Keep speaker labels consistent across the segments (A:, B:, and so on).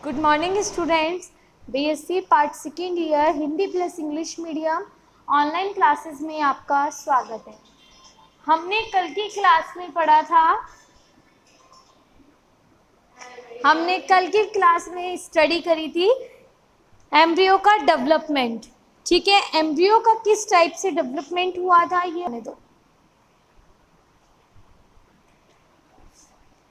A: Good morning students. BSc part second year Hindi plus English medium online classes में आपका स्वागत है। हमने कल की क्लास में पढ़ा था, हमने कल की क्लास में स्टडी करी थी एम्ब्रियो का डेवलपमेंट। ठीक है, एम्ब्रियो का किस टाइप से डेवलपमेंट हुआ था ये हमें दो।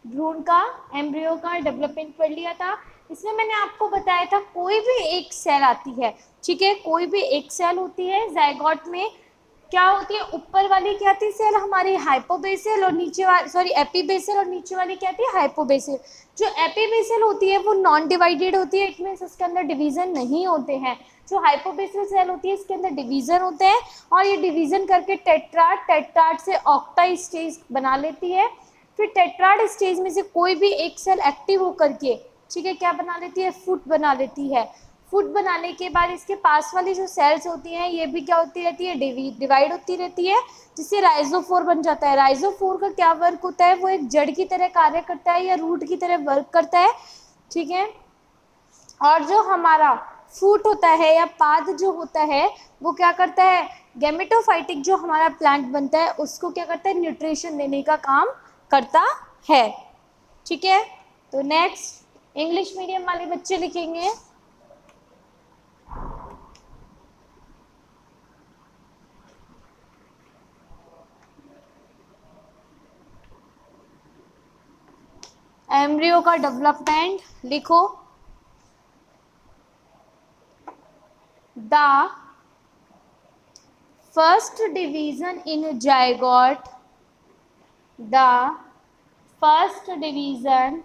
A: भ्रूण का एम्ब्रियो का डेवलपमेंट पढ़ लिया था। इसमें मैंने आपको बताया था कोई भी एक सेल आती है, ठीक है, कोई भी एक सेल होती है जायगोट में, क्या होती है, ऊपर वाली क्या थी सेल हमारी हाइपोबेसल और नीचे वाली एपीबेसल और नीचे वाली क्या थी हाइपोबेसल। जो एपीबेसल होती है वो नॉन डिवाइडेड होती है, इट मीन्स इसके अंदर डिवीजन नहीं होते हैं। जो हाइपोबेसल सेल होती है इसके अंदर डिवीजन होते हैं और ये डिवीजन करके टेट्राड से ऑक्टा स्टेज बना लेती है। फिर टेट्राड स्टेज में से कोई भी एक सेल एक्टिव होकर के, ठीक है, क्या बना लेती है, फुट बना लेती है। फुट बनाने के बाद इसके पास वाली जो सेल्स होती हैं ये भी क्या होती रहती है, डिवाइड होती रहती है, जिससे राइजोफोर बन जाता है। राइजोफोर का क्या वर्क होता है, वो एक जड़ की तरह कार्य करता है या रूट की तरह वर्क करता है, ठीक है। और जो हमारा फूट होता है या पाद जो होता है वो क्या करता है, गैमेटोफाइटिक जो हमारा प्लांट बनता है उसको क्या करता है, न्यूट्रिशन देने का काम करता है, ठीक है। तो नेक्स्ट इंग्लिश मीडियम वाले बच्चे लिखेंगे एम्ब्रियो का डेवलपमेंट। लिखो, the first division in zygote, the first division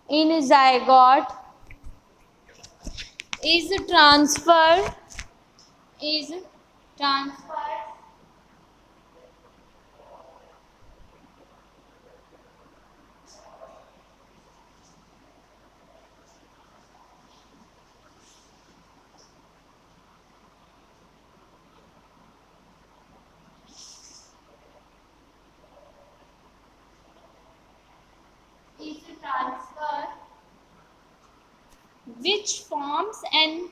A: in zygote is transferred which forms an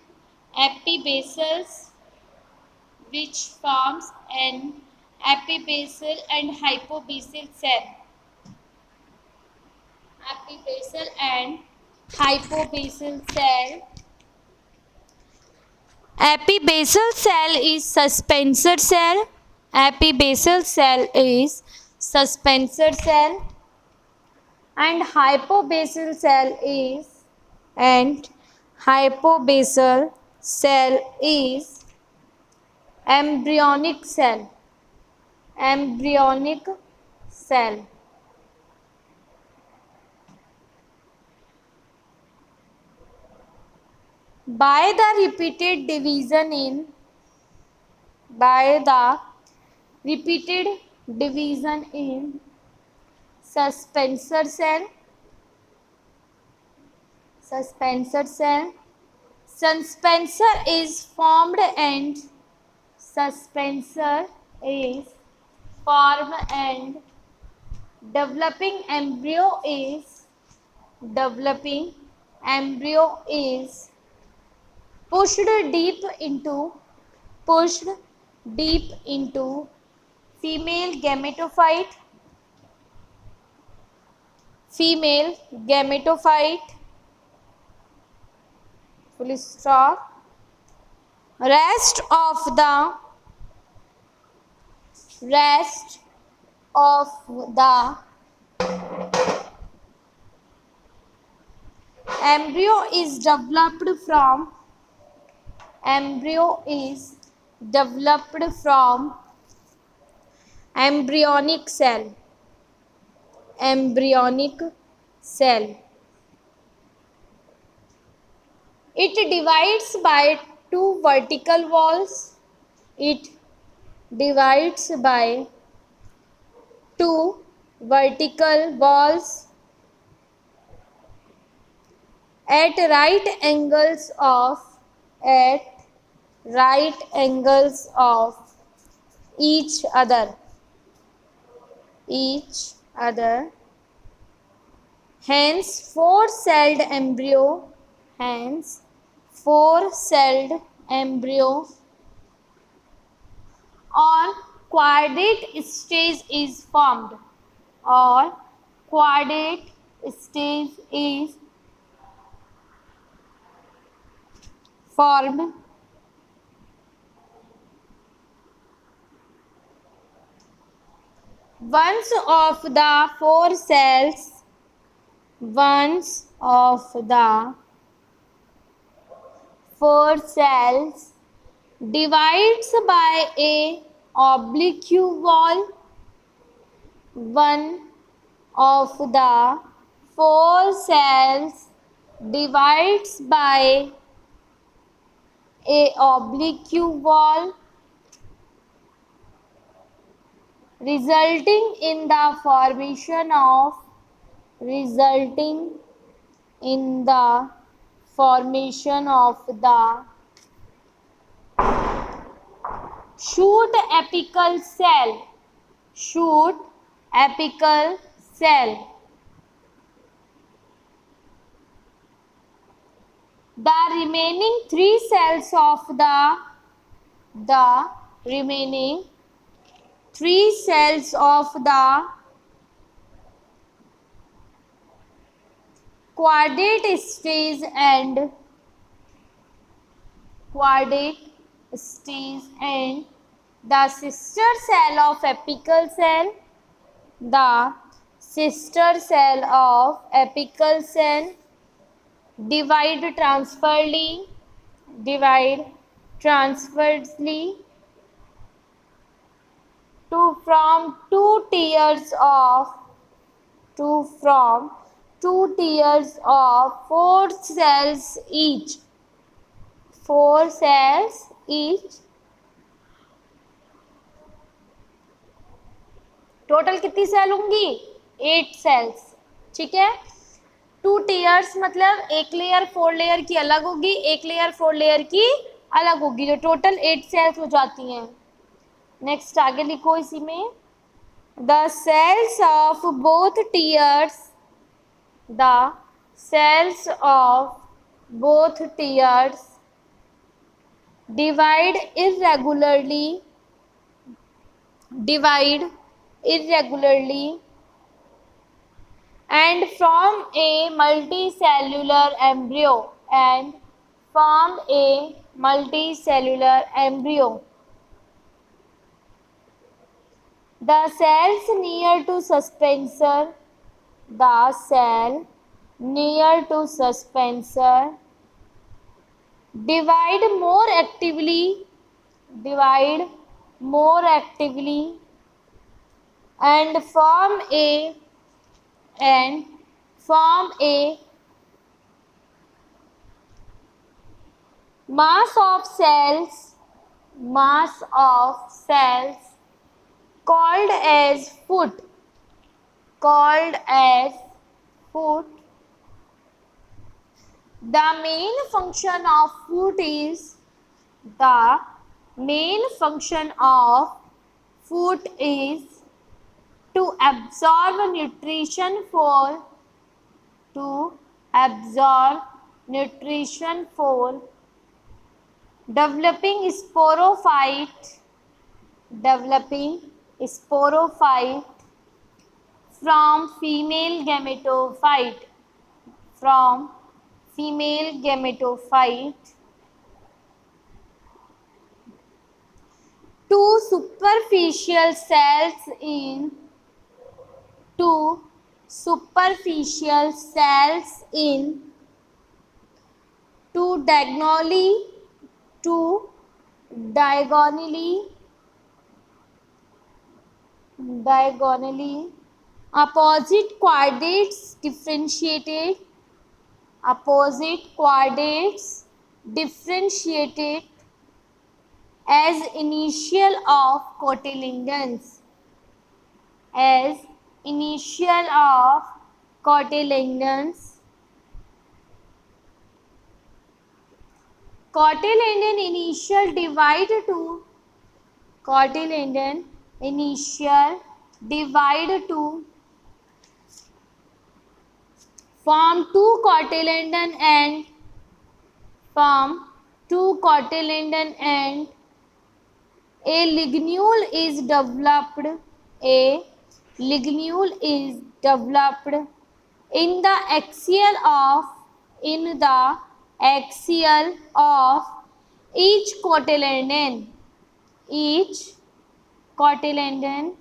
A: epibasal and hypobasal cell. Epibasal and hypobasal cell. Epibasal cell is suspensor cell. Epibasal cell is suspensor cell and hypobasal cell is embryonic cell. Embryonic cell. By the repeated division in suspensor cell, suspensor is formed and developing embryo is pushed deep into female gametophyte, full stop. Rest of the embryo is developed from embryonic cell. It divides by two vertical walls. At right angles of each other. Hence, four-celled embryo. Hence, four-celled embryo or chordate stage is formed. Or chordate stage is formed. Once of the four cells, once of the four cells divides by a oblique wall. One of the four cells divides by a oblique wall, resulting in the formation of the shoot apical cell. Shoot apical cell. The remaining three cells of the remaining three cells of the chordate stage and the sister cell of apical cell, the sister cell of apical cell divide transversely to form two tiers of four cells each. Total कितनी cell होंगी? 8 sales. ठीक है. 2 tears मतलब एक layer 4 layer की अलग होगी, एक लेयर 4 लेयर की अलग होगी, जो टोटल 8 सेल्स हो जाती हैं. नेक्स्ट आगे लिखो इसी में. The cells of both tiers divide irregularly and form a multicellular embryo The cells near to suspensor divide more actively and form a mass of cells called as foot. The main function of foot is to absorb nutrition for developing sporophyte from female gametophyte. Two superficial cells two diagonally opposite chordates differentiated as initial of cotyledons. Cotyledon initial divide to form two cotyledon end, form two cotyledon end. A ligule is developed. A ligule is developed in the axial of each cotyledon. Each cotyledon.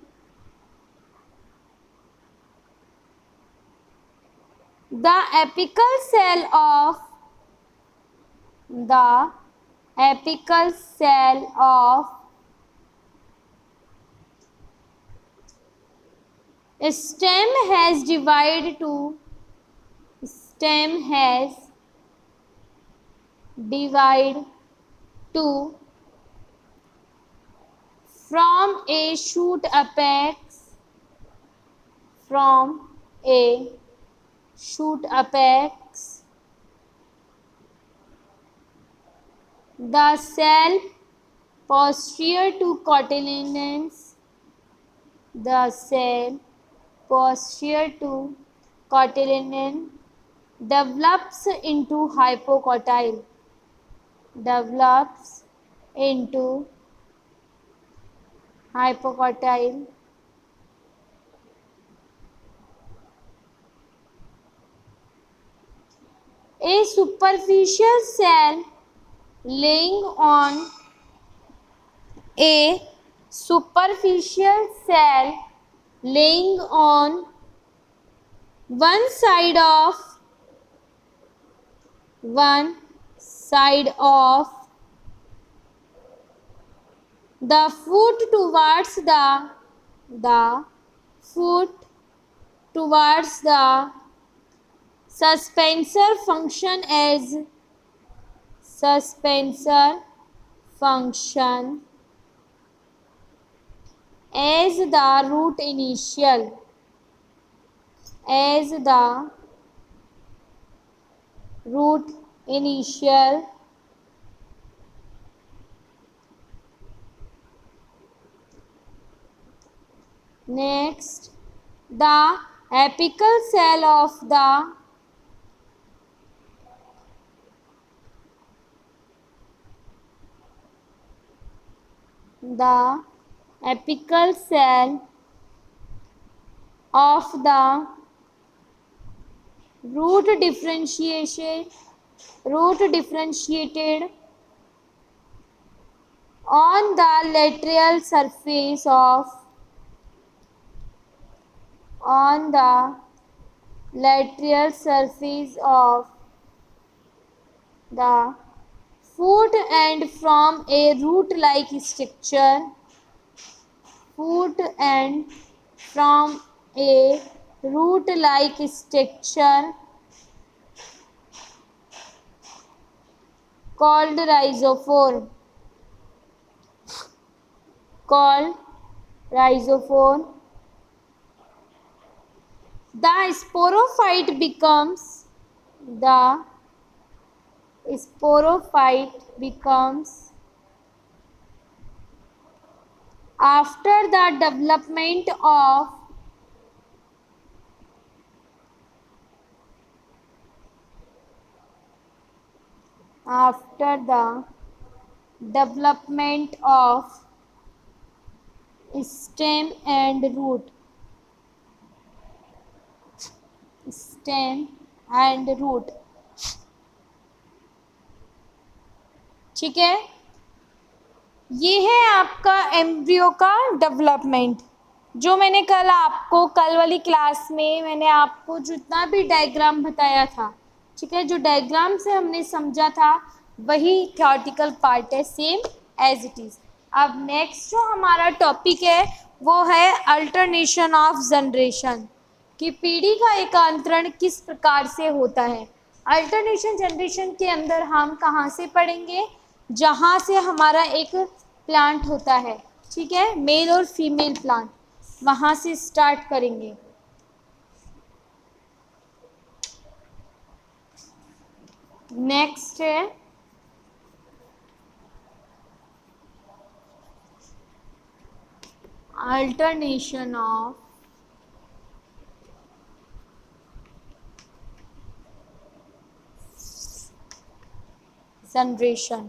A: The apical cell of stem has divided to from a shoot apex, the cell posterior to cotyledons, develops into hypocotyle. A superficial cell laying on one side of the foot towards the suspensor function as the root initial. Next, the apical cell of the root differentiated on the lateral surface of the foot and from a root-like structure called rhizophore. The sporophyte becomes after the development of stem and root. ठीक है, ये है आपका embryo का development. जो मैंने कल वाली क्लास में मैंने आपको जितना भी डायग्राम बताया था, ठीक है, जो डायग्राम से हमने समझा था वही थ्योरेटिकल पार्ट है, सेम एज इट इज़। अब नेक्स्ट जो हमारा टॉपिक है वो है अल्टरनेशन ऑफ जनरेशन, कि पीढ़ी का एकांतरण किस प्रकार से होता है। अल्टरनेशन जनरेशन के अंदर हम कहाँ से पढ़ेंगे, जहाँ से हमारा एक प्लांट होता है, ठीक है, मेल और फीमेल प्लांट, वहाँ से स्टार्ट करेंगे। नेक्स्ट है अल्टरनेशन ऑफ जनरेशन।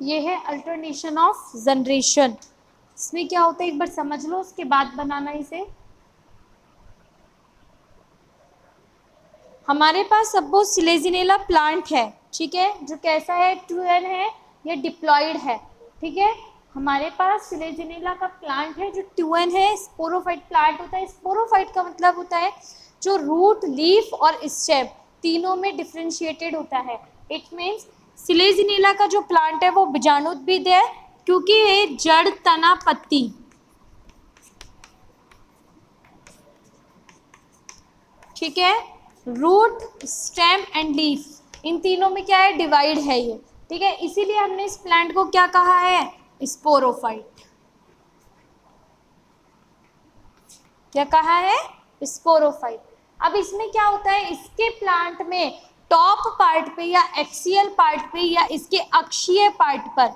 A: ये है अल्टरनेशन ऑफ जनरेशन। इसमें क्या होता है एक बार समझ लो, उसके बाद बनाना इसे। हमारे पास सपोज सिलेजिनेला प्लांट है, ठीक है, जो कैसा है, ट्यूएन है, ये डिप्लॉयड है, ठीक है। हमारे पास सिलेजिनेला का प्लांट है जो ट्यूएन है, स्पोरोफाइट प्लांट होता है। स्पोरोफाइट का मतलब होता है जो रूट, लीफ और स्टेम तीनों में डिफ्रेंशिएटेड होता है। इट मीन्स सिलेजिनेला का जो प्लांट है वो बीजाणुद्भिद है, क्योंकि ये जड़, तना, पत्ती, ठीक है, रूट, स्टेम एंड लीफ, इन तीनों में क्या है, डिवाइड है ये, ठीक है। इसीलिए हमने इस प्लांट को क्या कहा है, स्पोरोफाइट। क्या कहा है, स्पोरोफाइट। अब इसमें क्या होता है, इसके प्लांट में टॉप पार्ट पे या एक्सियल पार्ट पे या इसके अक्षीय पार्ट पर,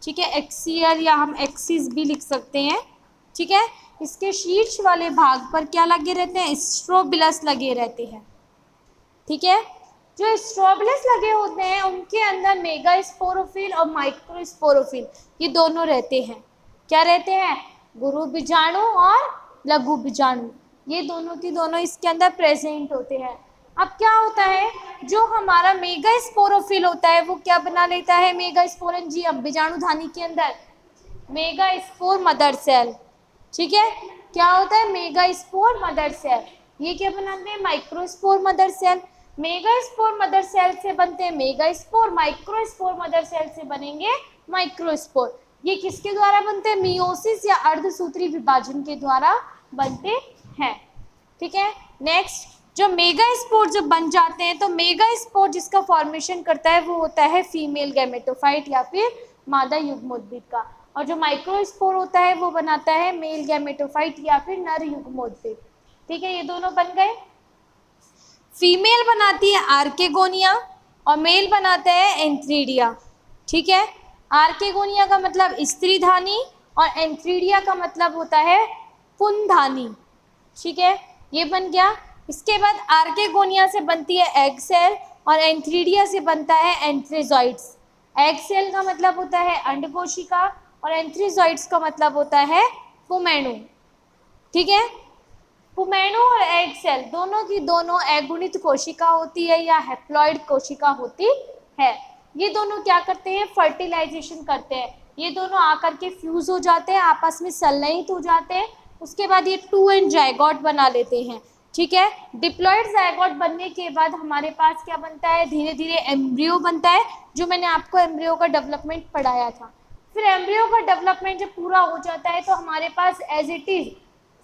A: ठीक है, एक्सियल या हम एक्सिस भी लिख सकते हैं, ठीक है, इसके शीर्ष वाले भाग पर क्या लगे रहते हैं, स्ट्रोबिलस लगे रहते हैं, ठीक है। जो स्ट्रोबिलस लगे होते हैं उनके अंदर मेगा स्पोरोफिल और माइक्रो स्पोरोफिल, ये दोनों रहते हैं। क्या रहते हैं, गुरु बीजाणु और लघु बीजाणु, ये दोनों की दोनों इसके अंदर प्रेजेंट होते हैं। अब क्या होता है, जो हमारा मेगा स्पोरोफिल होता है वो क्या बना लेता है, मेगा स्पोरेंजियम, बीजाणुधानी के अंदर मेगा स्पोर मदर सेल, ठीक है। क्या होता है, मेगा स्पोर मदर सेल, ये क्या बनाते हैं, microspore mother cell. Megaspore mother cell से बनते हैं megaspore, microspore mother cell से बनेंगे माइक्रो स्पोर। ये किसके द्वारा बनते हैं, मियोसिस या अर्धसूत्री विभाजन के द्वारा बनते हैं, ठीक है। नेक्स्ट, जो मेगा स्पोर जब बन जाते हैं तो मेगा स्पोर जिसका फॉर्मेशन करता है वो होता है फीमेल गैमेटोफाइट या फिर मादा युग्मोद्भिद का, और जो माइक्रो स्पोर होता है वो बनाता है मेल गैमेटोफाइट या फिर नर युग्मोद्भिद, ठीक है। ये दोनों बन गए। फीमेल बनाती है आर्केगोनिया और मेल बनाता है एंथ्रीडिया, ठीक है। आर्केगोनिया का मतलब स्त्रीधानी और एंथ्रीडिया का मतलब होता है पुंधानी, ठीक है, ये बन गया। इसके बाद आर्केगोनिया से बनती है एग सेल और एंथ्रीडिया से बनता है एंथ्रेजॉइड्स। एग सेल का मतलब होता है अंडकोशिका और एंथ्रीजॉइड्स का मतलब होता है पुमैणु, ठीक है। पुमैणु और एग सेल दोनों की दोनों एगुणित कोशिका होती है या हैप्लॉइड कोशिका होती है। ये दोनों क्या करते हैं, फर्टिलाइजेशन करते हैं। ये दोनों आकर के फ्यूज हो जाते हैं, आपस में संलयित हो जाते हैं, उसके बाद ये 2n जाइगोट बना लेते हैं, ठीक है। डिप्लॉइड जाइगोट बनने के बाद हमारे पास क्या बनता है, धीरे धीरे एम्ब्रियो बनता है, जो मैंने आपको एम्ब्रियो का डेवलपमेंट पढ़ाया था। फिर एम्ब्रियो का डेवलपमेंट जब पूरा हो जाता है तो हमारे पास एज इट इज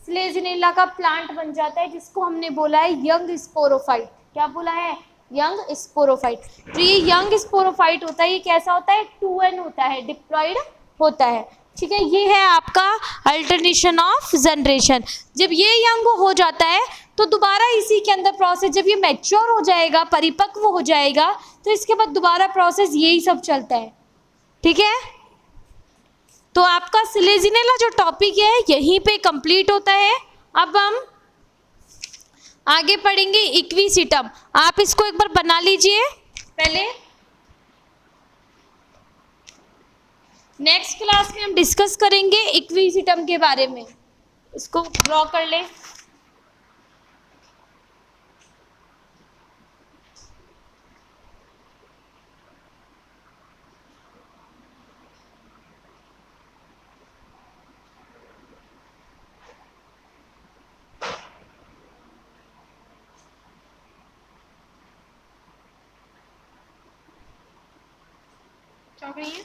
A: फ्लेजिनेला का प्लांट बन जाता है, जिसको हमने बोला है यंग स्पोरोफाइट। क्या बोला है, यंग स्पोरोफाइट। तो ये यंग स्पोरोफाइट होता है, ये कैसा होता है, 2n होता है, डिप्लॉइड होता है, ठीक है। ये है आपका अल्टरनेशन ऑफ जनरेशन। जब ये यंग हो जाता है तो दोबारा इसी के अंदर प्रोसेस, जब ये मैच्योर हो जाएगा, परिपक्व हो जाएगा, तो इसके बाद दोबारा प्रोसेस यही सब चलता है, ठीक है। तो आपका सिलेजिनेला जो टॉपिक है यहीं पे कंप्लीट होता है। अब हम आगे पढ़ेंगे इक्विसिटम। आप इसको एक बार बना लीजिए पहले, नेक्स्ट क्लास में हम डिस्कस करेंगे इक्विसिटम के बारे में। इसको ड्रॉ कर ले। क्या करिए